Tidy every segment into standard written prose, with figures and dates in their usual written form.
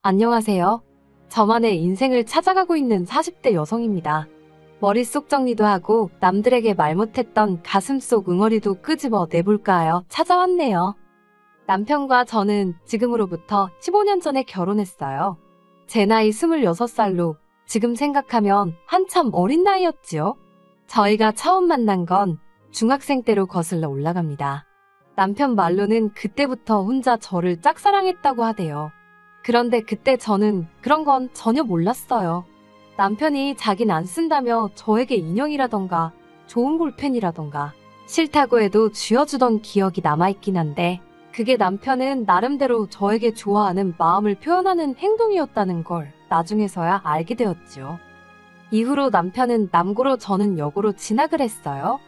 안녕하세요. 저만의 인생을 찾아가고 있는 40대 여성입니다. 머릿속 정리도 하고 남들에게 말 못했던 가슴속 응어리도 끄집어 내볼까 하여 찾아왔네요. 남편과 저는 지금으로부터 15년 전에 결혼했어요. 제 나이 26살로 지금 생각하면 한참 어린 나이였지요. 저희가 처음 만난 건 중학생 때로 거슬러 올라갑니다. 남편 말로는 그때부터 혼자 저를 짝사랑했다고 하대요. 그런데 그때 저는 그런 건 전혀 몰랐어요. 남편이 자긴 안 쓴다며 저에게 인형이라던가 좋은 볼펜이라던가 싫다고 해도 쥐어주던 기억이 남아있긴 한데 그게 남편은 나름대로 저에게 좋아하는 마음을 표현하는 행동이었다는 걸 나중에서야 알게 되었지요. 이후로 남편은 남고로 저는 여고로 진학을 했어요.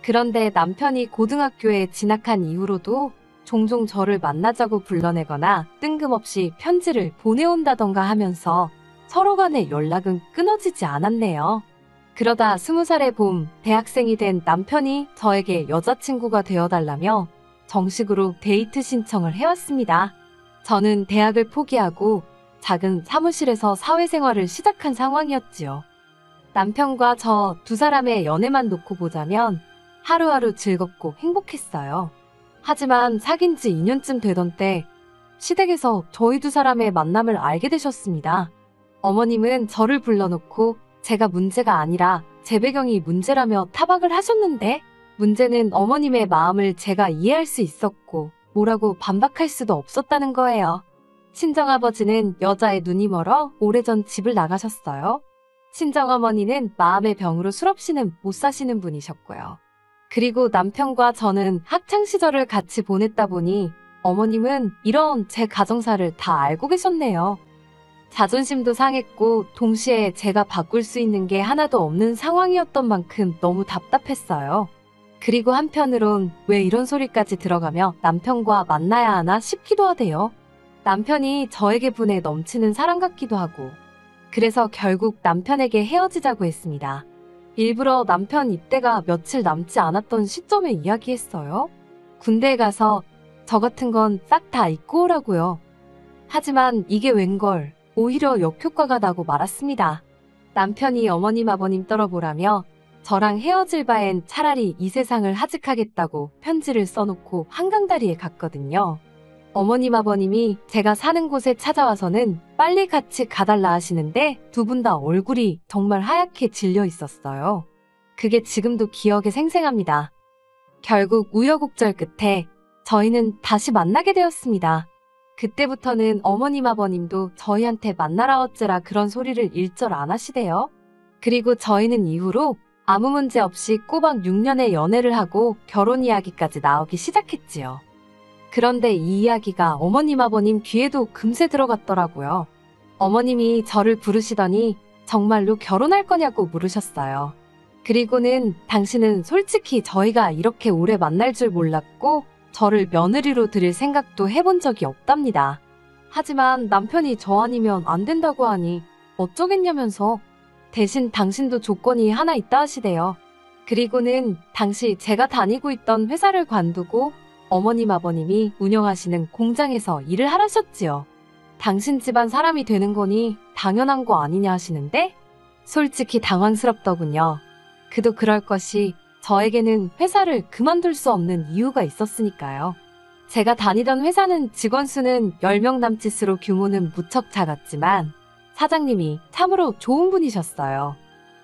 그런데 남편이 고등학교에 진학한 이후로도 종종 저를 만나자고 불러내거나 뜬금없이 편지를 보내온다던가 하면서 서로 간의 연락은 끊어지지 않았네요. 그러다 20살의 봄, 대학생이 된 남편이 저에게 여자친구가 되어달라며 정식으로 데이트 신청을 해왔습니다. 저는 대학을 포기하고 작은 사무실에서 사회생활을 시작한 상황이었지요. 남편과 저 두 사람의 연애만 놓고 보자면 하루하루 즐겁고 행복했어요. 하지만 사귄 지 2년쯤 되던 때 시댁에서 저희 두 사람의 만남을 알게 되셨습니다. 어머님은 저를 불러놓고 제가 문제가 아니라 제 배경이 문제라며 타박을 하셨는데 문제는 어머님의 마음을 제가 이해할 수 있었고 뭐라고 반박할 수도 없었다는 거예요. 친정아버지는 여자의 눈이 멀어 오래전 집을 나가셨어요. 친정어머니는 마음의 병으로 술없이는 못 사시는 분이셨고요. 그리고 남편과 저는 학창시절을 같이 보냈다 보니 어머님은 이런 제 가정사를 다 알고 계셨네요. 자존심도 상했고 동시에 제가 바꿀 수 있는 게 하나도 없는 상황이었던 만큼 너무 답답했어요. 그리고 한편으론 왜 이런 소리까지 들어가며 남편과 만나야 하나 싶기도 하대요. 남편이 저에게 분에 넘치는 사람 같기도 하고 그래서 결국 남편에게 헤어지자고 했습니다. 일부러 남편 입대가 며칠 남지 않았던 시점에 이야기했어요. 군대에 가서 저 같은 건 싹 다 잊고 오라고요. 하지만 이게 웬걸 오히려 역효과가 나고 말았습니다. 남편이 어머님 아버님 떨어보라며 저랑 헤어질 바엔 차라리 이 세상을 하직하겠다고 편지를 써놓고 한강다리에 갔거든요. 어머님 아버님이 제가 사는 곳에 찾아와서는 빨리 같이 가달라 하시는데 두 분 다 얼굴이 정말 하얗게 질려 있었어요. 그게 지금도 기억에 생생합니다. 결국 우여곡절 끝에 저희는 다시 만나게 되었습니다. 그때부터는 어머님 아버님도 저희한테 만나라 어째라 그런 소리를 일절 안 하시대요. 그리고 저희는 이후로 아무 문제 없이 꼬박 6년의 연애를 하고 결혼 이야기까지 나오기 시작했지요. 그런데 이 이야기가 어머님 아버님 귀에도 금세 들어갔더라고요. 어머님이 저를 부르시더니 정말로 결혼할 거냐고 물으셨어요. 그리고는 당신은 솔직히 저희가 이렇게 오래 만날 줄 몰랐고 저를 며느리로 들일 생각도 해본 적이 없답니다. 하지만 남편이 저 아니면 안 된다고 하니 어쩌겠냐면서 대신 당신도 조건이 하나 있다 하시대요. 그리고는 당시 제가 다니고 있던 회사를 관두고 어머님 아버님이 운영하시는 공장에서 일을 하라셨지요. 당신 집안 사람이 되는 거니 당연한 거 아니냐 하시는데 솔직히 당황스럽더군요. 그도 그럴 것이 저에게는 회사를 그만둘 수 없는 이유가 있었으니까요. 제가 다니던 회사는 직원 수는 10명 남짓으로 규모는 무척 작았지만 사장님이 참으로 좋은 분이셨어요.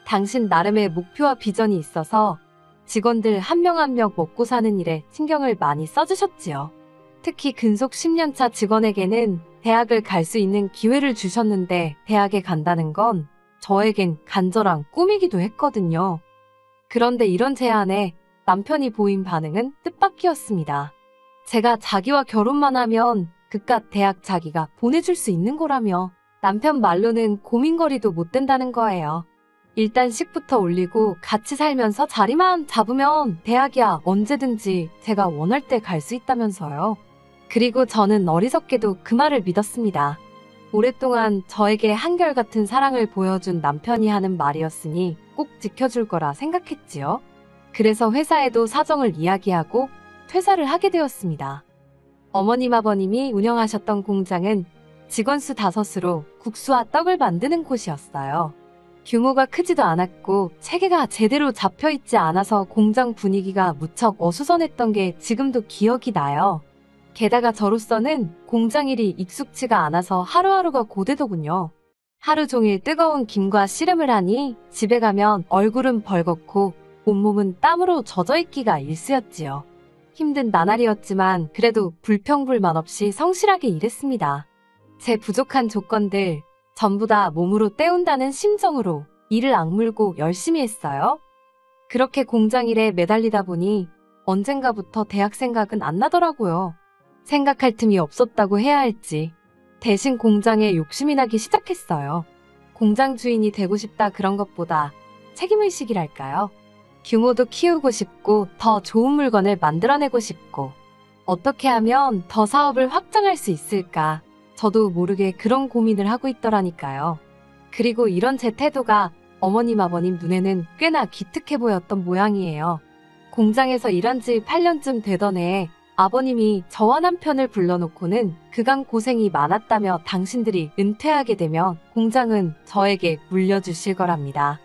당신 나름의 목표와 비전이 있어서 직원들 한 명 한 명 먹고 사는 일에 신경을 많이 써주셨지요. 특히 근속 10년차 직원에게는 대학을 갈 수 있는 기회를 주셨는데 대학에 간다는 건 저에겐 간절한 꿈이기도 했거든요. 그런데 이런 제안에 남편이 보인 반응은 뜻밖이었습니다. 제가 자기와 결혼만 하면 그깟 대학 자기가 보내줄 수 있는 거라며 남편 말로는 고민거리도 못 된다는 거예요. 일단 식부터 올리고 같이 살면서 자리만 잡으면 대학이야 언제든지 제가 원할 때 갈 수 있다면서요. 그리고 저는 어리석게도 그 말을 믿었습니다. 오랫동안 저에게 한결같은 사랑을 보여준 남편이 하는 말이었으니 꼭 지켜줄 거라 생각했지요. 그래서 회사에도 사정을 이야기하고 퇴사를 하게 되었습니다. 어머님 아버님이 운영하셨던 공장은 직원 수 5으로 국수와 떡을 만드는 곳이었어요. 규모가 크지도 않았고 체계가 제대로 잡혀있지 않아서 공장 분위기가 무척 어수선했던 게 지금도 기억이 나요. 게다가 저로서는 공장 일이 익숙치가 않아서 하루하루가 고되더군요. 하루 종일 뜨거운 김과 씨름을 하니 집에 가면 얼굴은 벌겋고 온몸은 땀으로 젖어있기가 일쑤였지요. 힘든 나날이었지만 그래도 불평불만 없이 성실하게 일했습니다. 제 부족한 조건들 전부 다 몸으로 때운다는 심정으로 이를 악물고 열심히 했어요. 그렇게 공장 일에 매달리다 보니 언젠가부터 대학 생각은 안 나더라고요. 생각할 틈이 없었다고 해야 할지 대신 공장에 욕심이 나기 시작했어요. 공장 주인이 되고 싶다 그런 것보다 책임의식이랄까요. 규모도 키우고 싶고 더 좋은 물건을 만들어내고 싶고 어떻게 하면 더 사업을 확장할 수 있을까 저도 모르게 그런 고민을 하고 있더라니까요. 그리고 이런 제 태도가 어머님 아버님 눈에는 꽤나 기특해 보였던 모양이에요. 공장에서 일한 지 8년쯤 되던 해에 아버님이 저와 남편을 불러놓고는 그간 고생이 많았다며 당신들이 은퇴하게 되면 공장은 저에게 물려주실 거랍니다.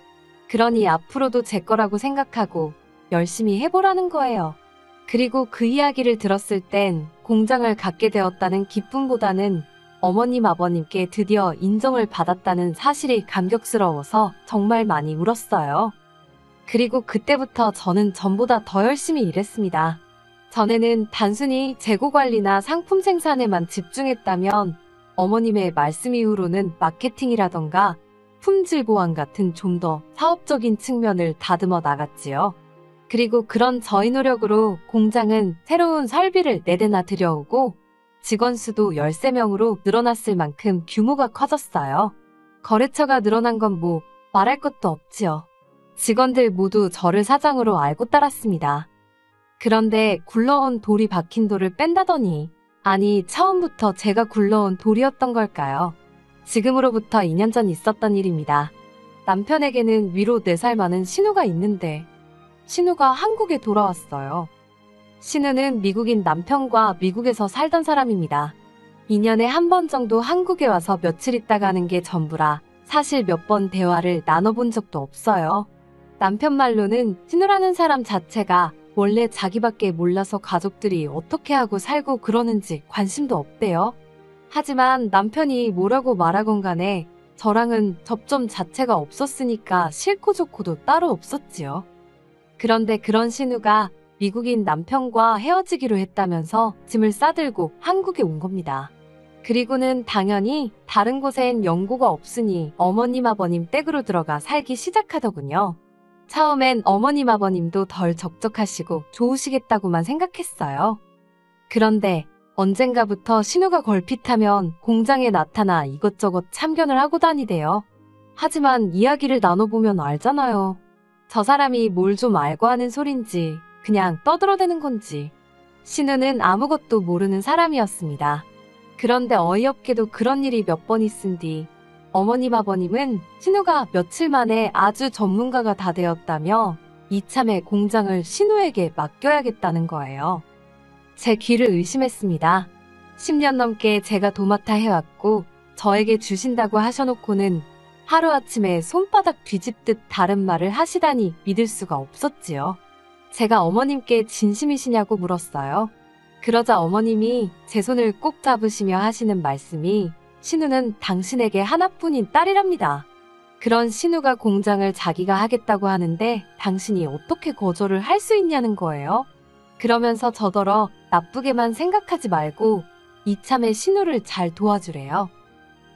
그러니 앞으로도 제 거라고 생각하고 열심히 해보라는 거예요. 그리고 그 이야기를 들었을 땐 공장을 갖게 되었다는 기쁨보다는 어머님 아버님께 드디어 인정을 받았다는 사실이 감격스러워서 정말 많이 울었어요. 그리고 그때부터 저는 전보다 더 열심히 일했습니다. 전에는 단순히 재고 관리나 상품 생산에만 집중했다면 어머님의 말씀 이후로는 마케팅이라던가 품질 보완 같은 좀 더 사업적인 측면을 다듬어 나갔지요. 그리고 그런 저희 노력으로 공장은 새로운 설비를 4대나 들여오고 직원 수도 13명으로 늘어났을 만큼 규모가 커졌어요. 거래처가 늘어난 건 뭐 말할 것도 없지요. 직원들 모두 저를 사장으로 알고 따랐습니다. 그런데 굴러온 돌이 박힌 돌을 뺀다더니 아니 처음부터 제가 굴러온 돌이었던 걸까요? 지금으로부터 2년 전 있었던 일입니다. 남편에게는 위로 4살 많은 신우가 있는데 신우가 한국에 돌아왔어요. 신우는 미국인 남편과 미국에서 살던 사람입니다. 2년에 한 번 정도 한국에 와서 며칠 있다 가는 게 전부라 사실 몇 번 대화를 나눠본 적도 없어요. 남편 말로는 신우라는 사람 자체가 원래 자기밖에 몰라서 가족들이 어떻게 하고 살고 그러는지 관심도 없대요. 하지만 남편이 뭐라고 말하건 간에 저랑은 접점 자체가 없었으니까 싫고 좋고도 따로 없었지요. 그런데 그런 신우가 미국인 남편과 헤어지기로 했다면서 짐을 싸들고 한국에 온 겁니다. 그리고는 당연히 다른 곳엔 연고가 없으니 어머님 아버님 댁으로 들어가 살기 시작하더군요. 처음엔 어머님 아버님도 덜 적적하시고 좋으시겠다고만 생각했어요. 그런데 언젠가부터 신우가 걸핏하면 공장에 나타나 이것저것 참견을 하고 다니대요. 하지만 이야기를 나눠보면 알잖아요. 저 사람이 뭘 좀 알고 하는 소린지 그냥 떠들어대는 건지. 신우는 아무것도 모르는 사람이었습니다. 그런데 어이없게도 그런 일이 몇 번 있은 뒤 어머님 아버님은 신우가 며칠 만에 아주 전문가가 다 되었다며 이참에 공장을 신우에게 맡겨야겠다는 거예요. 제 귀를 의심했습니다. 10년 넘게 제가 도맡아 해왔고 저에게 주신다고 하셔놓고는 하루아침에 손바닥 뒤집듯 다른 말을 하시다니 믿을 수가 없었지요. 제가 어머님께 진심이시냐고 물었어요. 그러자 어머님이 제 손을 꼭 잡으시며 하시는 말씀이 신우는 당신에게 하나뿐인 딸이랍니다. 그런 신우가 공장을 자기가 하겠다고 하는데 당신이 어떻게 거절을 할 수 있냐는 거예요. 그러면서 저더러 나쁘게만 생각하지 말고 이참에 신우를 잘 도와주래요.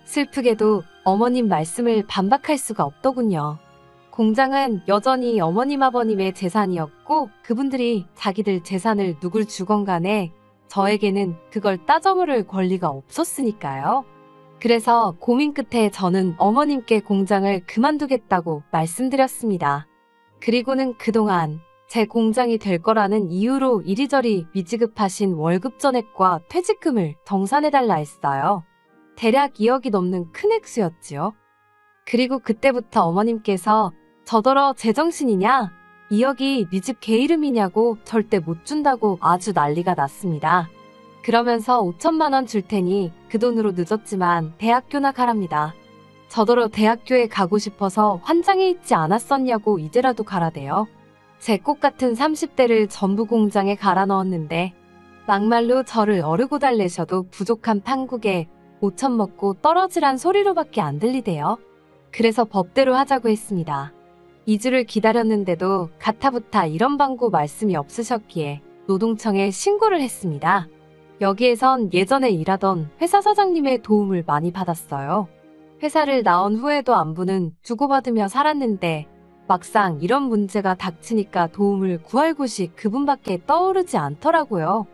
슬프게도 어머님 말씀을 반박할 수가 없더군요. 공장은 여전히 어머님 아버님의 재산이었고 그분들이 자기들 재산을 누굴 주건 간에 저에게는 그걸 따져 물을 권리가 없었으니까요. 그래서 고민 끝에 저는 어머님께 공장을 그만두겠다고 말씀드렸습니다. 그리고는 그동안 제 공장이 될 거라는 이유로 이리저리 미지급하신 월급 전액과 퇴직금을 정산해달라 했어요. 대략 2억이 넘는 큰 액수였지요. 그리고 그때부터 어머님께서 저더러 제정신이냐? 2억이 네 집 개 이름이냐고 절대 못 준다고 아주 난리가 났습니다. 그러면서 5천만 원 줄 테니 그 돈으로 늦었지만 대학교나 가랍니다. 저더러 대학교에 가고 싶어서 환장해 있지 않았었냐고 이제라도 가라대요. 제 꽃 같은 30대를 전부 공장에 갈아 넣었는데 막말로 저를 어르고 달래셔도 부족한 판국에 5천 먹고 떨어지란 소리로밖에 안 들리대요. 그래서 법대로 하자고 했습니다. 2주를 기다렸는데도 가타부타 이런 방구 말씀이 없으셨기에 노동청에 신고를 했습니다. 여기에선 예전에 일하던 회사 사장님의 도움을 많이 받았어요. 회사를 나온 후에도 안부는 주고받으며 살았는데 막상 이런 문제가 닥치니까 도움을 구할 곳이 그분밖에 떠오르지 않더라고요.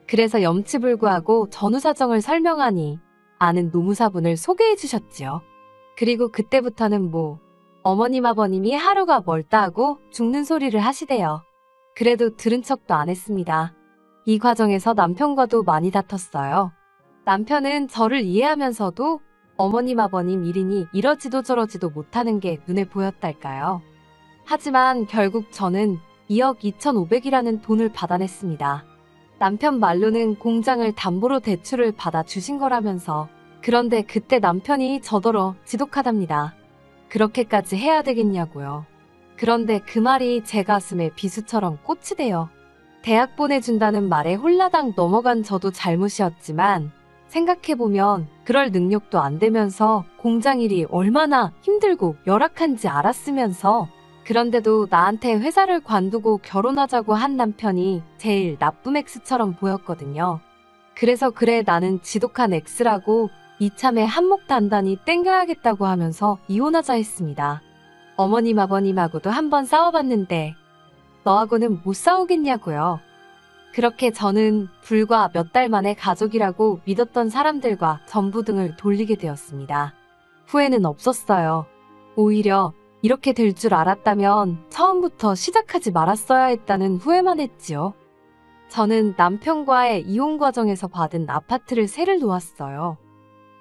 그래서 염치불구하고 전후 사정을 설명하니 아는 노무사분을 소개해 주셨지요. 그리고 그때부터는 어머님 아버님이 하루가 멀다 하고 죽는 소리를 하시대요. 그래도 들은 척도 안 했습니다. 이 과정에서 남편과도 많이 다퉜어요. 남편은 저를 이해하면서도 어머님 아버님 일이니 이러지도 저러지도 못하는 게 눈에 보였달까요. 하지만 결국 저는 2억 2,500이라는 돈을 받아냈습니다. 남편 말로는 공장을 담보로 대출을 받아 주신 거라면서. 그런데 그때 남편이 저더러 지독하답니다. 그렇게까지 해야 되겠냐고요. 그런데 그 말이 제 가슴에 비수처럼 꽂히대요. 대학 보내준다는 말에 홀라당 넘어간 저도 잘못이었지만 생각해보면 그럴 능력도 안 되면서 공장 일이 얼마나 힘들고 열악한지 알았으면서 그런데도 나한테 회사를 관두고 결혼하자고 한 남편이 제일 나쁜 X처럼 보였거든요. 그래서 그래 나는 지독한 X라고 이참에 한몫 단단히 땡겨야겠다고 하면서 이혼하자 했습니다. 어머님 아버님하고도 한번 싸워봤는데 너하고는 못 싸우겠냐고요. 그렇게 저는 불과 몇 달 만에 가족이라고 믿었던 사람들과 전부등을 돌리게 되었습니다. 후회는 없었어요. 오히려 이렇게 될 줄 알았다면 처음부터 시작하지 말았어야 했다는 후회만 했지요. 저는 남편과의 이혼 과정에서 받은 아파트를 세를 놓았어요.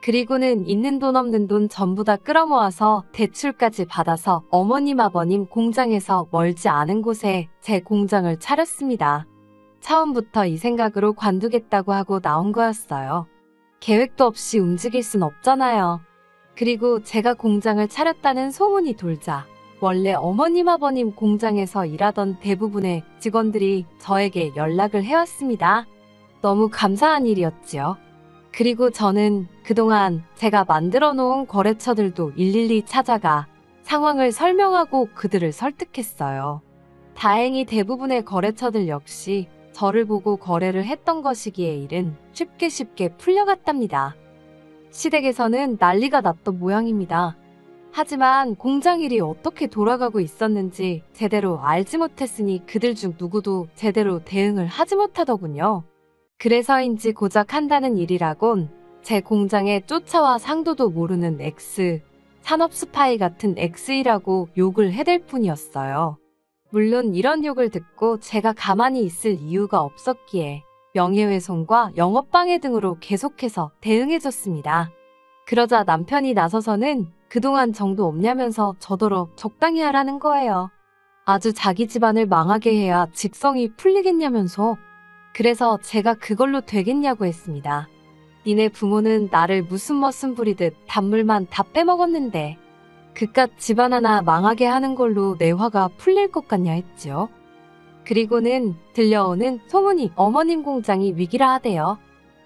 그리고는 있는 돈 없는 돈 전부 다 끌어모아서 대출까지 받아서 어머님 아버님 공장에서 멀지 않은 곳에 제 공장을 차렸습니다. 처음부터 이 생각으로 관두겠다고 하고 나온 거였어요. 계획도 없이 움직일 순 없잖아요. 그리고 제가 공장을 차렸다는 소문이 돌자 원래 어머님 아버님 공장에서 일하던 대부분의 직원들이 저에게 연락을 해왔습니다. 너무 감사한 일이었지요. 그리고 저는 그동안 제가 만들어 놓은 거래처들도 일일이 찾아가 상황을 설명하고 그들을 설득했어요. 다행히 대부분의 거래처들 역시 저를 보고 거래를 했던 것이기에 일은 쉽게 풀려갔답니다. 시댁에서는 난리가 났던 모양입니다. 하지만 공장 일이 어떻게 돌아가고 있었는지 제대로 알지 못했으니 그들 중 누구도 제대로 대응을 하지 못하더군요. 그래서인지 고작 한다는 일이라곤 제 공장에 쫓아와 상도도 모르는 X, 산업 스파이 같은 X이라고 욕을 해댈 뿐이었어요. 물론 이런 욕을 듣고 제가 가만히 있을 이유가 없었기에 명예훼손과 영업방해 등으로 계속해서 대응해줬습니다. 그러자 남편이 나서서는 그동안 정도 없냐면서 저더러 적당히 하라는 거예요. 아주 자기 집안을 망하게 해야 직성이 풀리겠냐면서. 그래서 제가 그걸로 되겠냐고 했습니다. 니네 부모는 나를 무슨 머슴 부리듯 단물만 다 빼먹었는데 그깟 집안 하나 망하게 하는 걸로 내 화가 풀릴 것 같냐 했지요. 그리고는 들려오는 소문이 어머님 공장이 위기라 하대요.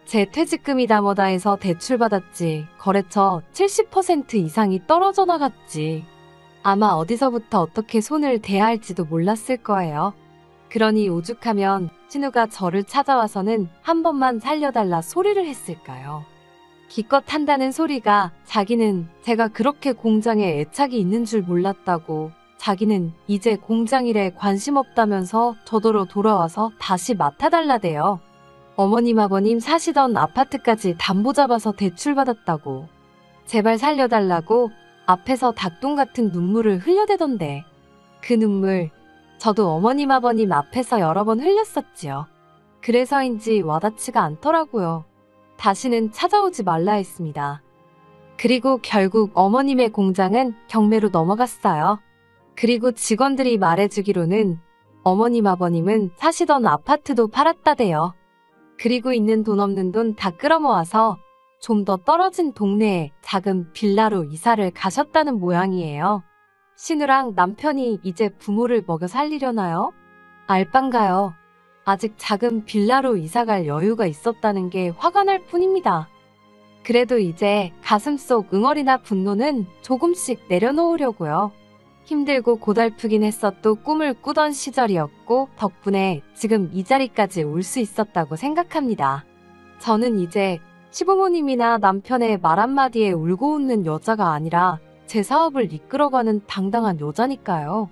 제 퇴직금이다 뭐다 해서 대출받았지. 거래처 70% 이상이 떨어져 나갔지. 아마 어디서부터 어떻게 손을 대야 할지도 몰랐을 거예요. 그러니 오죽하면 신우가 저를 찾아와서는 한 번만 살려달라 소리를 했을까요? 기껏 한다는 소리가 자기는 제가 그렇게 공장에 애착이 있는 줄 몰랐다고, 자기는 이제 공장 일에 관심 없다면서 저더러 돌아와서 다시 맡아달라대요. 어머님 아버님 사시던 아파트까지 담보 잡아서 대출받았다고, 제발 살려달라고 앞에서 닭똥 같은 눈물을 흘려대던데, 그 눈물 저도 어머님 아버님 앞에서 여러 번 흘렸었지요. 그래서인지 와닿지가 않더라고요. 다시는 찾아오지 말라 했습니다. 그리고 결국 어머님의 공장은 경매로 넘어갔어요. 그리고 직원들이 말해주기로는 어머님 아버님은 사시던 아파트도 팔았다대요. 그리고 있는 돈 없는 돈 다 끌어모아서 좀 더 떨어진 동네에 작은 빌라로 이사를 가셨다는 모양이에요. 신우랑 남편이 이제 부모를 먹여 살리려나요? 알빵가요. 아직 작은 빌라로 이사갈 여유가 있었다는 게 화가 날 뿐입니다. 그래도 이제 가슴속 응어리나 분노는 조금씩 내려놓으려고요. 힘들고 고달프긴 했어도 꿈을 꾸던 시절이었고 덕분에 지금 이 자리까지 올 수 있었다고 생각합니다. 저는 이제 시부모님이나 남편의 말 한마디에 울고 웃는 여자가 아니라 제 사업을 이끌어가는 당당한 여자니까요.